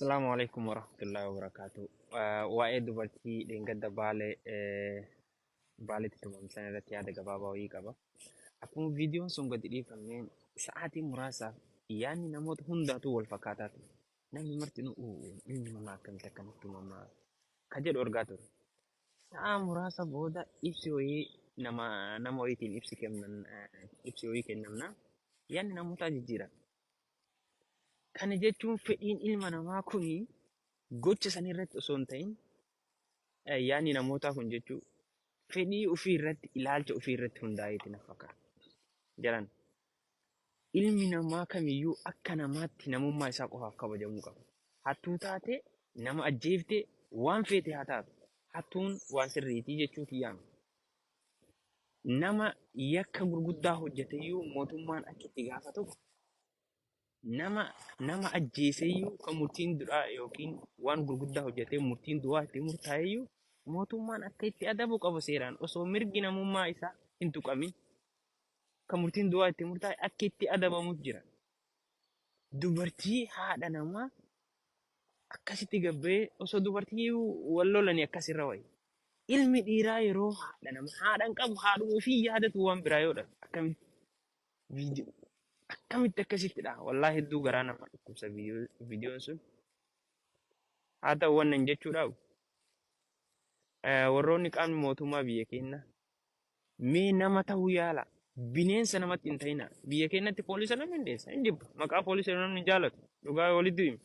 السلام عليكم ورحمة الله وبركاته. وائد dubartii dheengadda baaleetti tumamsan irratti yaada gabaabaa wayii qaba. Akkuma viidiyoon sun gadi dhiifameen sa'aatii muraasaaf yaadni namoota hundaatu wal fakkaataa ture. Namni martinuu inni namaa akkamitti uumamaa ka jedhu argaa ture. Sa'aa muraasa booda ibsi wayii nama wayiitiin ibsi wayii kennamna yaadni namootaa jijjiirama. Kana jechuun fedhiin ilma namaa kuni gocha san irratti osoo hin ta'in yaadni namootaa kun jechuun fedhii ofii irratti ilaalcha ofii irratti hundaa'eeti na fakkaata. Jalan ilmi namaa kamiyyuu akka namaatti namummaa isaa qofaaf kabajamuu qaba. Hattuu taate nama ajjeeftee waan feete haa taatu. Hattuun waan sirriitii jechuu kiyyaama. Nama yakka gurguddaa hojjeteyyuu mootummaan akka itti gaafatuuf nama ajjeeseyyuu kan murtiin du'aa yookiin waan gurguddaa hojjetee murtiin du'aa itti murtaa'eyyuu mootummaan akka itti adabu qabu seeraan osoo mirgi namummaa isaa hin tuqamin kan murtiin du'aa itti murtaa'e akka itti adabamuuf jira. Dubartii haadha namaa akkasitti gabbee osoo dubartii wal lolanii akkasirra wayi. Ilmi dhiiraa yeroo haadha nama haadhan qabu haadhuma ofii yaadatu waan biraa yoo dhabe akkamitti akkasittidha. Wallaahi hedduu garaa nama dhukkubsa viidiyoon sun. Haa ta'u wannan jechuudhaaf warroonni qaamni mootummaa biyya keenya mee nama ta'uu yaala. Bineensa namatti hin ta'ina. Biyya keenyatti poolisa namni hin deessa. Hin jibba. Maqaa poolisa namni hin jaalatu. Dhugaa walitti hima.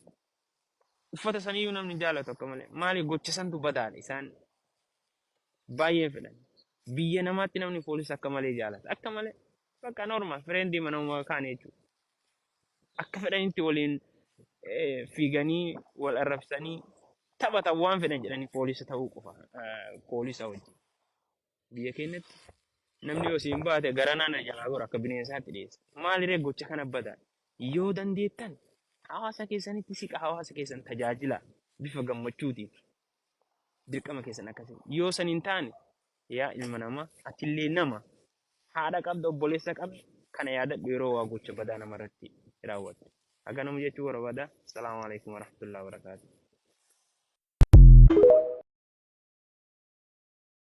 Uffata saniyyuu namni hin jaalatu akka malee. Maali gocha santu badaadha isaan baay'ee fedhan. Biyya namaatti namni poolisa akka malee jaalata. Akka malee bakka normaal fireendi mana uumaa kaane jechuudha. Akka fedhanitti waliin fiiganii wal arrabsanii taphatan waan fedhan jedhanii poolisa ta'uu qofa. Poolisa wajjin. Biyya keenyatti namni yoo siin baate garanaa na jalaa gora akka bineensaatti dhiyeessa. Maalirree gocha kana badaa? Yoo dandeettan hawaasa keessanitti siqa hawaasa keessan tajaajila bifa gammachuutiin dirqama keessan akkasii. Yoo san hin taane yaa ilma namaa atillee nama haadha qabda obboleessa qabda kana yaadadhu yeroo waa gocha badaa namarratti raawwatu. Haganuma jechuu barbaada. Assalaamu alaikum warahmatullahi wabarakatuh.